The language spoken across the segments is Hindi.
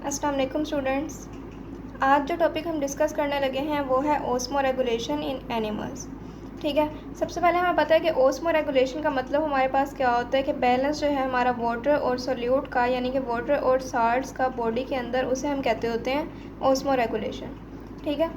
अस्सलाम वालेकुम स्टूडेंट्स। आज जो टॉपिक हम डिस्कस करने लगे हैं वो है ओस्मो रेगुलेशन इन एनिमल्स। ठीक है, सबसे पहले हमें पता है कि ओस्मो रेगुलेशन का मतलब हमारे पास क्या होता है कि बैलेंस जो है हमारा वाटर और सोल्यूट का, यानी कि वाटर और साल्ट्स का बॉडी के अंदर, उसे हम कहते होते हैं ओस्मो रेगुलेशन। ठीक है,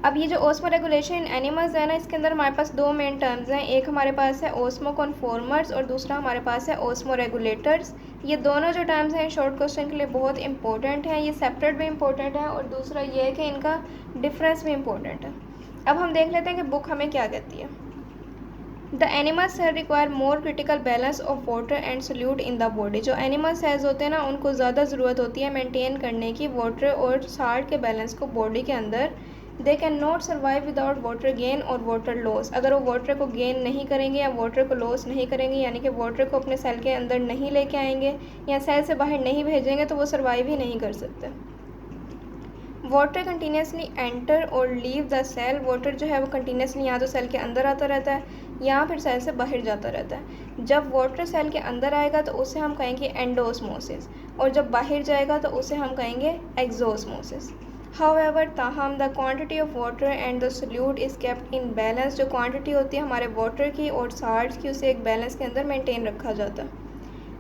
अब ये जो ओस्मो रेगुलेशन इन एनिमल्स है ना, इसके अंदर हमारे पास दो मेन टर्म्स हैं। एक हमारे पास है ओस्मो कन्फॉर्मर्स और दूसरा हमारे पास है ओस्मो रेगुलेटर्स। ये दोनों जो टर्म्स हैं शॉर्ट क्वेश्चन के लिए बहुत इंपॉर्टेंट हैं। ये सेपरेट भी इंपॉर्टेंट है और दूसरा ये है कि इनका डिफरेंस भी इंपॉर्टेंट है। अब हम देख लेते हैं कि बुक हमें क्या कहती है। The animal cell require more critical balance of water and solute in the body. जो एनिमल सेल्स होते हैं ना, उनको ज़्यादा ज़रूरत होती है मेंटेन करने की वाटर और साल्ट के बैलेंस को बॉडी के अंदर। They can not survive without water gain और वाटर लॉस। अगर वो वाटर को गेन नहीं करेंगे या वाटर को लॉस नहीं करेंगे, यानी कि वाटर को अपने सेल के अंदर नहीं लेके आएंगे या सेल से बाहर नहीं भेजेंगे, तो वो सर्वाइव ही नहीं कर सकते। वाटर कंटिन्यूसली एंटर और लीव द सेल। वाटर जो है वो कंटिन्यूसली या तो सेल के अंदर आता रहता है या फिर सेल से बाहर जाता रहता है। जब वाटर सेल के अंदर आएगा तो उसे हम कहेंगे एंडोस्मोसिस, और जब बाहर जाएगा तो उसे हम कहेंगे एक्सोस्मोसिस। हाउएवर, ताहम the quantity of water and the solute is kept in balance. जो क्वांटिटी होती है हमारे वाटर की और साल्ट्स की, उसे एक बैलेंस के अंदर मेंटेन रखा जाता है।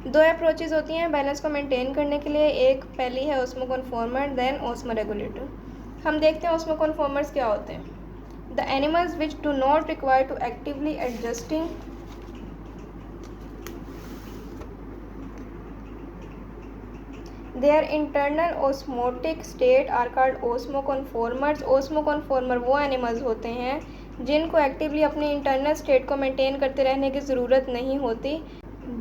दो अप्रोचेज़ होती हैं बैलेंस को मेंटेन करने के लिए। एक पहली है osmoconformer, then osmoregulator. हम देखते हैं ओस्मो कन्फॉर्मर्स क्या होते हैं। The animals which do not require to actively adjusting their internal osmotic state are called osmo conformers। osmo conformer वो एनिमल्स होते हैं जिनको एक्टिवली अपनी इंटरनल स्टेट को मेंटेन करते रहने की ज़रूरत नहीं होती।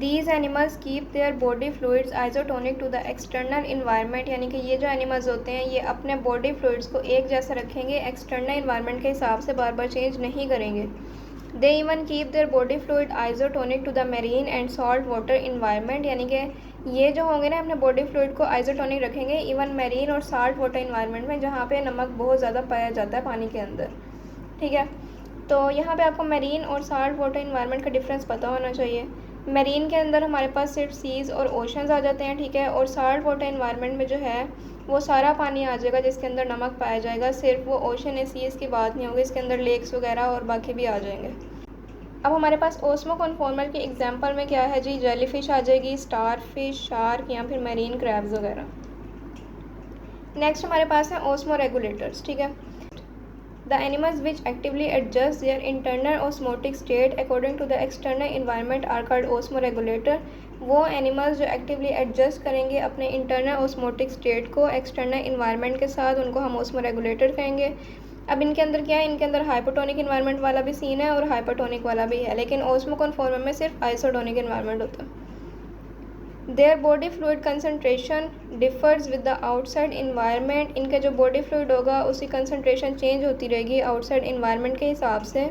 These animals keep their body fluids isotonic to the external environment। यानी कि ये जो एनिमल्स होते हैं ये अपने बॉडी फ्लूइड्स को एक जैसा रखेंगे, एक्सटर्नल इन्वायरमेंट के हिसाब से बार बार चेंज नहीं करेंगे। They even keep their body fluid isotonic to the marine and salt water environment। यानी कि ये जो होंगे ना अपने बॉडी फ्लूइड को आइसोटोनिक रखेंगे इवन मैरीन और साल्ट वाटर इन्वायरमेंट में, जहाँ पे नमक बहुत ज़्यादा पाया जाता है पानी के अंदर। ठीक है, तो यहाँ पे आपको मैरीन और साल्ट वाटर इन्वायरमेंट का डिफरेंस पता होना चाहिए। मैरीन के अंदर हमारे पास सिर्फ सीज़ और ओशंस आ जाते हैं, ठीक है, और साल्ट वाटर इन्वायरमेंट में जो है वो सारा पानी आ जाएगा जिसके अंदर नमक पाया जाएगा। सिर्फ वो ओशन या सीज़ की बात नहीं होगी, इसके अंदर लेक्स वगैरह और बाकी भी आ जाएंगे। अब हमारे पास ओस्मो कन्फॉर्मर की एग्जांपल में क्या है जी, जेलीफिश आ जाएगी, स्टार फिश, शार्क या फिर मैरीन क्रैब्स वगैरह। नेक्स्ट हमारे पास है ओस्मो रेगुलेटर्स। ठीक है, the animals which actively adjust their internal osmotic state according to the external environment are called osmoregulator. वो एनिमल्स जो एक्टिवली एडजस्ट करेंगे अपने इंटरनल ऑस्मोटिक स्टेट को एक्सटर्नल इन्वायरमेंट के साथ, उनको हम ओस्मो रेगुलेटर कहेंगे। अब इनके अंदर क्या है, इनके अंदर हाइपोटोनिक इन्वायरमेंट वाला भी सीन है और हाइपरटोनिक वाला भी है, लेकिन ओस्मो कन्फॉर्मर में सिर्फ आइसोटोनिक इन्वायरमेंट होता है। Their body fluid concentration differs with the outside environment. इनका जो बॉडी फ्लूइड होगा उसकी कंसनट्रेशन चेंज होती रहेगी आउटसाइड इन्वायरमेंट के हिसाब से।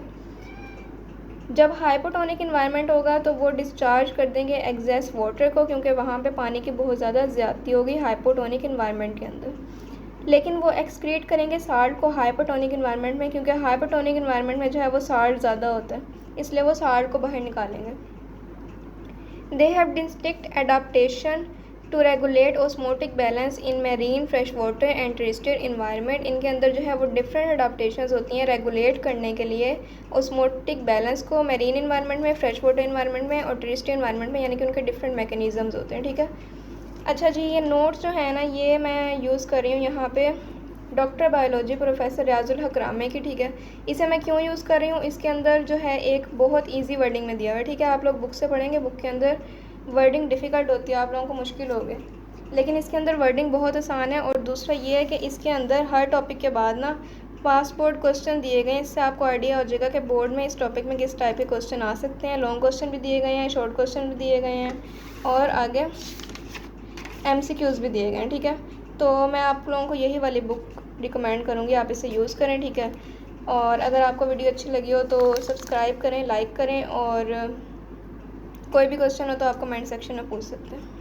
जब हाइपोटोनिक इन्वायरमेंट होगा तो वो डिस्चार्ज कर देंगे एग्जेस वाटर को, क्योंकि वहाँ पे पानी की बहुत ज़्यादा ज़्यादती होगी हाइपोटोनिक इन्वायरमेंट के अंदर। लेकिन वो एक्सक्रीट करेंगे साल्ट को हाइपोटोनिक इन्वायरमेंट में, क्योंकि हाइपोटोनिक इन्वायरमेंट में जो है वो साल्ट ज़्यादा होता है, इसलिए वो साल्ट को बाहर निकालेंगे। They have distinct adaptation to regulate osmotic balance in marine, fresh water and terrestrial environment. इनके अंदर जो है वो डिफरेंट अडाप्टेशंस होती हैं रेगुलेट करने के लिए ऑस्मोटिक बैलेंस को मैरीन इन्वायरमेंट में, फ्रेश वाटर इन्वायरमेंट में और टेरेस्ट्रियल इन्वायरमेंट में, यानी कि उनके डिफरेंट मैकेनिज़म्स होते हैं। ठीक है, अच्छा जी, ये नोट्स जो है ना ये मैं यूज़ कर रही हूँ यहाँ पे डॉक्टर बायोलॉजी प्रोफेसर रियाजुल हक रामे की। ठीक है, इसे मैं क्यों यूज़ कर रही हूँ, इसके अंदर जो है एक बहुत इजी वर्डिंग में दिया हुआ है। ठीक है, आप लोग बुक से पढ़ेंगे, बुक के अंदर वर्डिंग डिफ़िकल्ट होती है, आप लोगों को मुश्किल होगी, लेकिन इसके अंदर वर्डिंग बहुत आसान है। और दूसरा ये है कि इसके अंदर हर टॉपिक के बाद ना पासपोर्ट क्वेश्चन दिए गए हैं, इससे आपको आइडिया हो जाएगा कि बोर्ड में इस टॉपिक में किस टाइप के क्वेश्चन आ सकते हैं। लॉन्ग क्वेश्चन भी दिए गए हैं, शॉर्ट क्वेश्चन भी दिए गए हैं और आगे MCQs भी दिए गए हैं। ठीक है, तो मैं आप लोगों को यही वाली बुक रिकमेंड करूँगी, आप इसे यूज़ करें। ठीक है, और अगर आपको वीडियो अच्छी लगी हो तो सब्सक्राइब करें, लाइक करें, और कोई भी क्वेश्चन हो तो आप कमेंट सेक्शन में पूछ सकते हैं।